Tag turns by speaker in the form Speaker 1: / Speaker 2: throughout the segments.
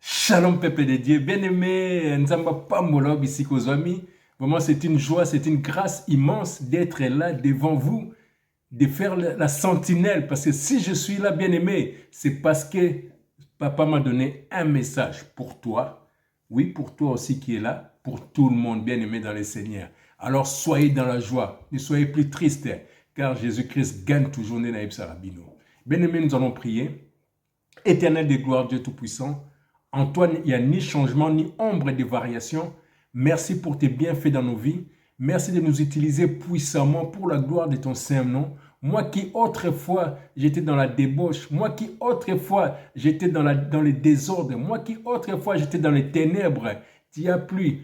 Speaker 1: Shalom peuple de Dieu, bien-aimé, Nzamba Pambola Bisikozoami. Vraiment, c'est une joie, c'est une grâce immense d'être là devant vous, de faire la sentinelle. Parce que si je suis là, bien-aimé, c'est parce que Papa m'a donné un message pour toi. Oui, pour toi aussi qui est là, pour tout le monde, bien-aimé dans le Seigneur. Alors soyez dans la joie, ne soyez plus tristes, car Jésus-Christ gagne toujours Nenaïb Sarabino. Bien-aimé, nous allons prier. Éternel de gloire, Dieu Tout-Puissant, en toi, il n'y a ni changement, ni ombre de variation. Merci pour tes bienfaits dans nos vies. Merci de nous utiliser puissamment pour la gloire de ton saint nom. Moi qui autrefois j'étais dans la débauche, moi qui autrefois j'étais dans les désordres, moi qui autrefois j'étais dans les ténèbres, tu as plu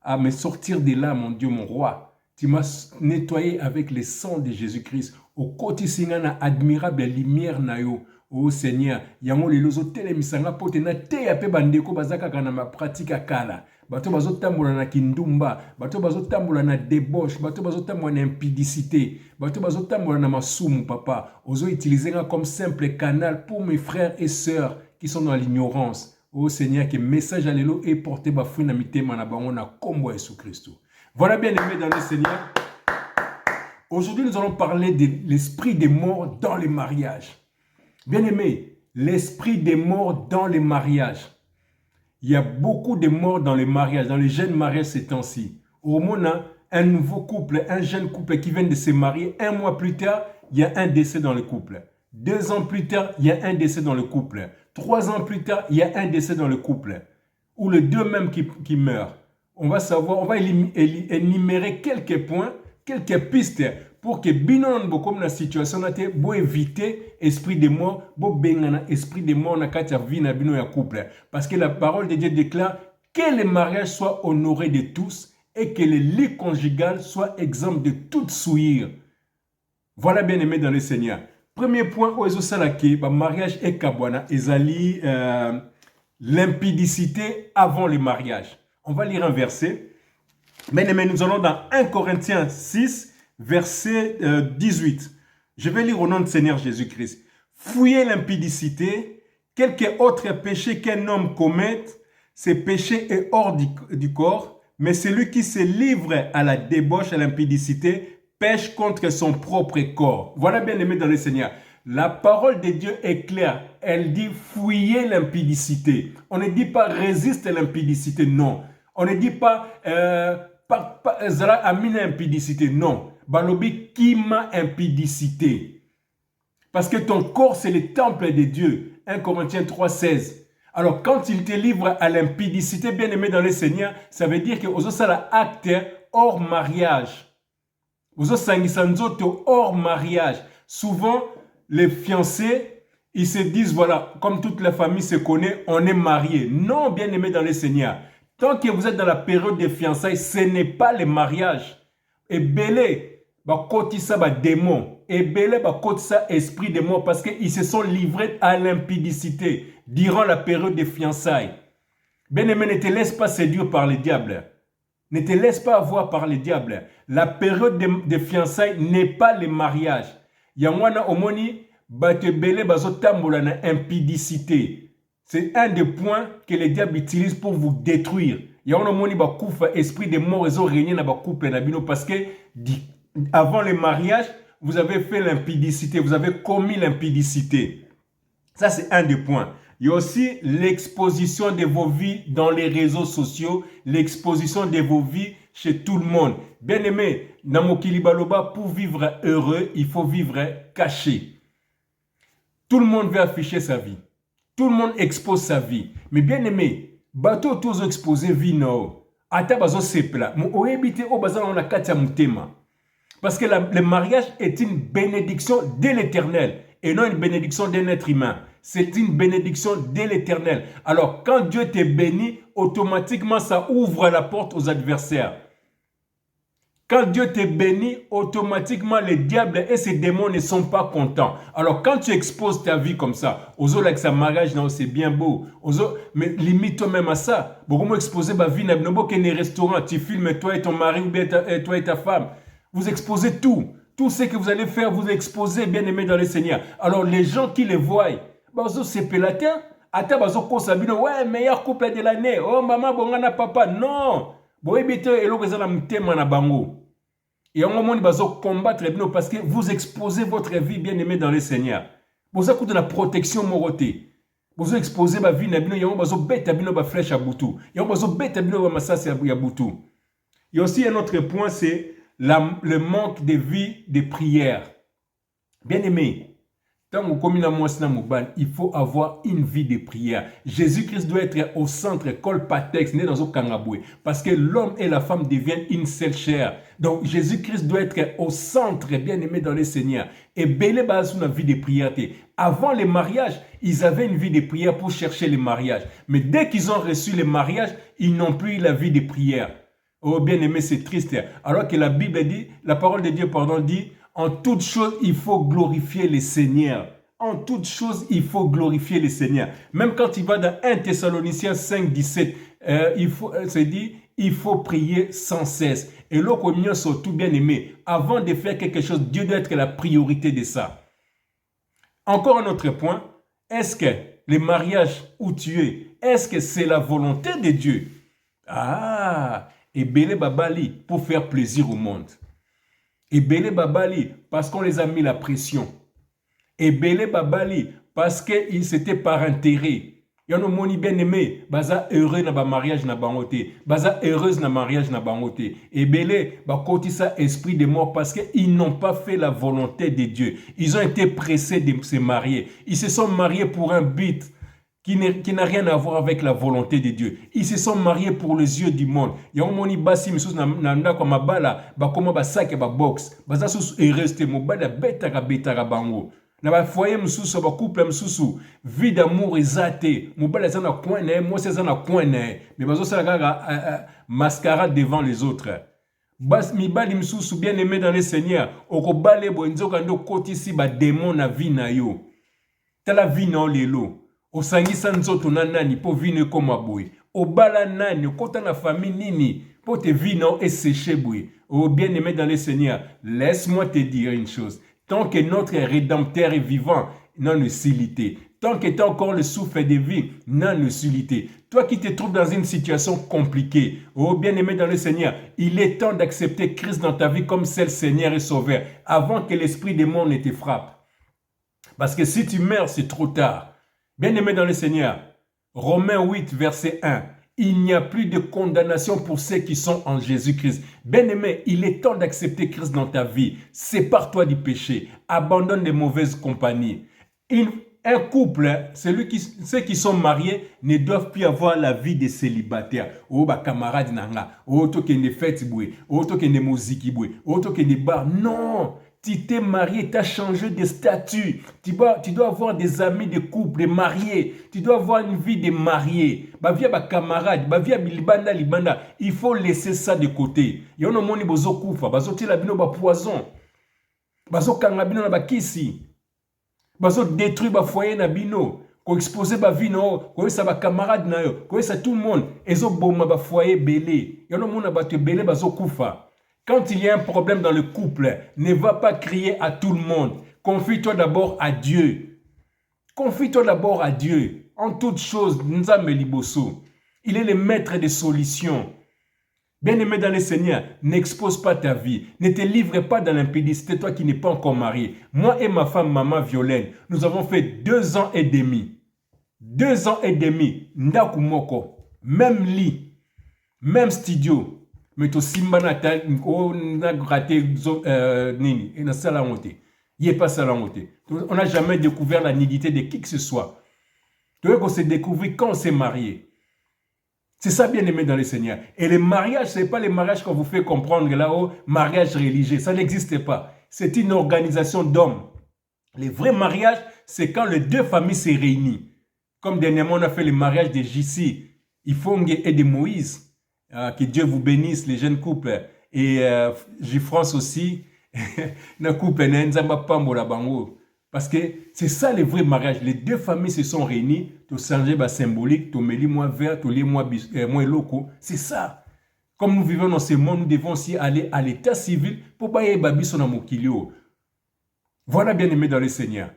Speaker 1: à me sortir de là, mon Dieu, mon roi. Tu m'as nettoyé avec le sang de Jésus-Christ. Au côté singana admirable lumière nayo. Oh Seigneur, yango lelo zo telemisanga pote na te ya pe bandeko bazaka kana ma pratique akala. Bato bazo tambola na kindumba, bato bazo tambola na débauche, bato bazo tambola na impudicité, bato bazo tambola na masumu papa. Ozo utiliser comme simple canal pour mes frères et sœurs qui sont dans l'ignorance. Oh Seigneur, que message à l'élo est porté bafou na mitema na bango na kombo Jésus Christ. Voilà bien aimé dans le Seigneur. Aujourd'hui, nous allons parler de l'esprit des morts dans les mariages. Bien-aimé, l'esprit des morts dans les mariages. Il y a beaucoup de morts dans les mariages, dans les jeunes mariages ces temps-ci. Au moment, un nouveau couple, un jeune couple qui vient de se marier, un mois plus tard, il y a un décès dans le couple. 2 ans plus tard, il y a un décès dans le couple. 3 ans plus tard, il y a un décès dans le couple. Ou les deux mêmes qui meurent. On va savoir, on va énumérer quelques points, quelques pistes pour que binon comme la situation na te bo éviter esprit de mort, bo bengana esprit de mort na kati ya vie na bino ya couple, parce que la parole de Dieu déclare que le mariage soit honoré de tous et que le lit conjugal soit exempt de toute souillure. Voilà bien aimé dans le Seigneur. Premier point où ezo salaki ba mariage et kabwana ezali l'impudicité avant le mariage. On va lire un verset. Bien aimé, nous allons dans 1 Corinthiens 6 verset 18. Je vais lire au nom du Seigneur Jésus-Christ. Fouillez l'impudicité, quelque autre péché qu'un homme commette, ce péché est hors du corps, mais celui qui se livre à la débauche, à l'impudicité, pêche contre son propre corps. Voilà bien aimé dans le Seigneur. La parole de Dieu est claire. Elle dit fouillez l'impudicité. On ne dit pas résiste à l'impudicité, non. On ne dit pas zara amina impudicité, non. Balobi kima impudicité. Parce que ton corps, c'est le temple de Dieu. 1 Corinthiens 3, 16. Alors, quand il te livre à l'impudicité, bien aimé dans le Seigneur, ça veut dire que ozo sala acte hors mariage. Ozo sangisanzoto hors mariage. Souvent, les fiancés, ils se disent, voilà, comme toute la famille se connaît, on est mariés. Non, bien aimé dans le Seigneur. Tant que vous êtes dans la période des fiançailles, ce n'est pas le mariage. Et belé, bakotisa ba démon, et belé bakotisa esprit de mort, parce qu'ils se sont livrés à l'impudicité durant la période des fiançailles. Bien-aimé, ne te laisse pas séduire par le diable. Ne te laisse pas avoir par le diable. La période des fiançailles n'est pas le mariage. Yangwana omoni bate belé bazotambola na impudicité. C'est un des points que le diable utilise pour vous détruire. Il y a un esprit de mort et régné dans couple parce que avant le mariage, vous avez fait l'impudicité, vous avez commis l'impudicité. Ça, c'est un des points. Il y a aussi l'exposition de vos vies dans les réseaux sociaux, l'exposition de vos vies chez tout le monde. Bien aimé, Namokili Baloba, pour vivre heureux, il faut vivre caché. Tout le monde veut afficher sa vie. Tout le monde expose sa vie. Mais bien aimé, bateau tous exposé vie no. Ata bazo sepla. Mo oebite o bazana na katia mutema. Parce que le mariage est une bénédiction de l'Éternel et non une bénédiction d'un être humain. C'est une bénédiction de l'Éternel. Alors quand Dieu te bénit, automatiquement ça ouvre la porte aux adversaires. Quand Dieu te bénit, automatiquement les diables et ses démons ne sont pas contents. Alors quand tu exposes ta vie comme ça, ozo like sa mariage, non, c'est bien beau. Ozo, mais limite toi-même à ça. Beaucoup exposer ma vie, n'abo que les restaurants, tu filmes toi et ton mari ou bien toi et ta femme. Vous exposez tout. Tout ce que vous allez faire, vous exposez bien aimé dans le Seigneur. Alors les gens qui les voient, ozo c'est pélatin. Ata bazo kosa bino, ouais, meilleur couple de l'année. Oh, maman, bongana papa. Non. Boye bite, eloko ezala mtema na bango. Et on moment bazo combattre bino parce que vous exposez votre vie bien aimé dans le Seigneur. Vous avez la protection moroté. Vous exposez ma vie na bino, yamo bazo beta bino ba flèche à boutou. Yamo bazo beta bino ba massasi à boutou. Il y a aussi un autre point, c'est le manque de vie de prière. Bien aimé, il faut avoir une vie de prière. Jésus-Christ doit être au centre, colpatex, né dans un kangaboué. Parce que l'homme et la femme deviennent une seule chair. Donc Jésus-Christ doit être au centre, bien aimé dans le Seigneur. Et belé base une vie de prière. Avant les mariages, ils avaient une vie de prière pour chercher les mariages. Mais dès qu'ils ont reçu les mariages, ils n'ont plus eu la vie de prière. Oh bien aimé, c'est triste. Alors que la Bible dit, la parole de Dieu, pardon, dit, en toute chose, il faut glorifier le Seigneur. En toute chose, il faut glorifier le Seigneur. Même quand il va dans 1 Thessaloniciens 5, 17, c'est dit, il faut prier sans cesse. Et là, comme nous sommes tout bien aimés, avant de faire quelque chose, Dieu doit être la priorité de ça. Encore un autre point, est-ce que le mariage où tu es, est-ce que c'est la volonté de Dieu? Ah, et belé babali pour faire plaisir au monde. Et belé babali parce qu'on les a mis la pression. Et belé babali parce qu'ils s'étaient par intérêt. Il y a moni bien aimé, baza heureux na ba mariage na bangoté, baza heureuse na mariage na bangoté. Et belé ba kotisa esprit de mort parce qu'ils n'ont pas fait la volonté de Dieu. Ils ont été pressés de se marier. Ils se sont mariés pour un but qui n'a rien à voir avec la volonté de Dieu. Ils se sont mariés pour les yeux du monde. Il y a un moni basi misus na ndako mabala ba koma ba sac ba box. Baza sus heureuse mobala betaka bango. Na ba foyer mususu ba couple mususu vie d'amour ezate mobala ezana coin na moi c'est ezana coin na mais bazo sala kaka mascarade devant les autres. Bas mi bali mususu bien aimé dans le Seigneur okobale bonzoka ndo kotisi ba démon na vie na yo. Tala vie na lelo. Osangisa nzoto na nani po vine koma boye. Obala nani okota na famille nini po te vie na esséché boye. Oh bien aimé dans le Seigneur, laisse-moi te dire une chose. Tant que notre Rédempteur est vivant, non lucilité. Tant que tu as encore le souffle de vie, non lucilité. Toi qui te trouves dans une situation compliquée, oh bien-aimé dans le Seigneur, il est temps d'accepter Christ dans ta vie comme seul Seigneur et Sauveur, avant que l'esprit des morts ne te frappe. Parce que si tu meurs, c'est trop tard. Bien-aimé dans le Seigneur, Romains 8, verset 1. Il n'y a plus de condamnation pour ceux qui sont en Jésus-Christ. Bien-aimé, il est temps d'accepter Christ dans ta vie. Sépare-toi du péché. Abandonne les mauvaises compagnies. Un couple, ceux qui sont mariés, ne doivent plus avoir la vie des célibataires. Oh, bah, camarade nanga. Oh, toke ne fête boué. Oh, toke ne musique boué. Oh, toke ne bar. Non! Tu t'es marié, tu as changé de statut. Tu dois avoir des amis de couple, des mariés. Tu dois avoir une vie de marié. Bah, via ba camarade, bah, via libanda. Il faut laisser ça de côté. Il y a un moment où bozo koufa, bazo tila bino ba poison. Bazo kanga bino na ba kisi. Bazo détruire ba foyer na bino. Ko exposer ba vie no, ko sa ba camarade na yo, ko sa tout le monde. Ezo boma ba foyer belé. Il y a un moment ba te belé bazo koufa. Quand il y a un problème dans le couple, ne va pas crier à tout le monde. Confie-toi d'abord à Dieu. Confie-toi d'abord à Dieu. En toute chose, Nzambe Liboso. Il est le maître des solutions. Bien-aimé dans le Seigneur, n'expose pas ta vie. Ne te livre pas dans l'impudicité, toi qui n'es pas encore marié. Moi et ma femme, maman Violaine, nous avons fait 2 ans et demi. 2 ans et demi. Ndaku moko. Même lit. Même studio. Mais to simba na ta na graté nini et na sala monté. Il est pas sala monté. On n'a jamais découvert la nudité de qui que ce soit. Tu vois qu'on s'est découvert quand on s'est marié. C'est ça bien aimé dans le Seigneur. Et le mariage, ce n'est pas le mariage qu'on vous fait comprendre là-haut, mariage religieux. Ça n'existe pas. C'est une organisation d'hommes. Le vrai mariage, c'est quand les 2 familles se réunissent. Comme dernièrement, on a fait le mariage de JC, Ifongue et de Moïse. Que Dieu vous bénisse, les jeunes couples. Et J-France aussi. Parce que c'est ça le vrai mariage. Les 2 familles se sont réunies. Tu as symbolique, tu mets moi vert, tu moi loco. C'est ça. Comme nous vivons dans ce monde, nous devons aussi aller à l'état civil pour pas y avoir son amokilio. Voilà bien aimé dans le Seigneur.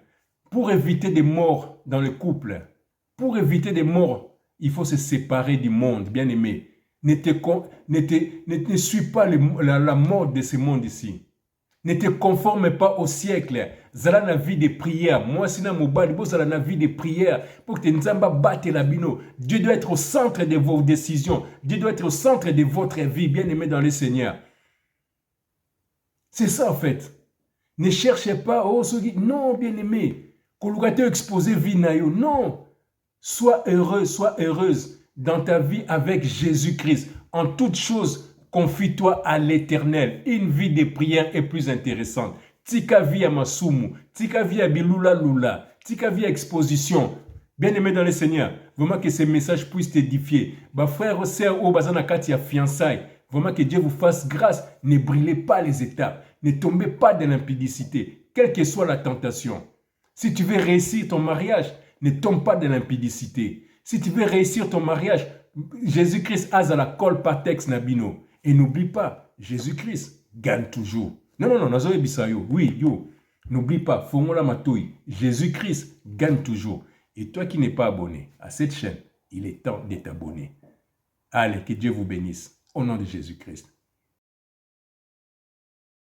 Speaker 1: Pour éviter des morts dans le couple, Pour éviter des morts, il faut se séparer du monde, bien-aimé. Ne suis pas la mort de ce monde ici. Ne te conforme pas au siècle. Zala na vie de prière. Moi, sina mobile, vous zala na vie de prière. Pour que Nzamba batte la bino. Dieu doit être au centre de vos décisions. Dieu doit être au centre de votre vie, bien-aimé dans le Seigneur. C'est ça, en fait. Ne cherchez pas, oh, non, bien-aimé. Kolugato exposé vie na yo. Non. Sois heureux, sois heureuse dans ta vie avec Jésus-Christ. En toute chose, confie-toi à l'Éternel. Une vie de prière est plus intéressante. Tika vie à Masumu, tika vie à Bilula Lula, tika vie à exposition. Bien-aimé dans le Seigneur, vraiment que ces messages puissent t'édifier. Bah frère, sœur, au bazana kati ya fiançailles, vraiment que Dieu vous fasse grâce. Ne brûlez pas les étapes. Ne tombez pas dans l'impudicité, quelle que soit la tentation. Si tu veux réussir ton mariage, ne tombe pas dans l'impudicité. Si tu veux réussir ton mariage, Jésus-Christ a la colle par texte nabino. Et n'oublie pas, Jésus-Christ gagne toujours. Non, nazoe bisayo. Oui, yo. N'oublie pas, Fongola Matoui, Jésus-Christ gagne toujours. Et toi qui n'es pas abonné à cette chaîne, il est temps de t'abonner. Allez, que Dieu vous bénisse. Au nom de Jésus-Christ.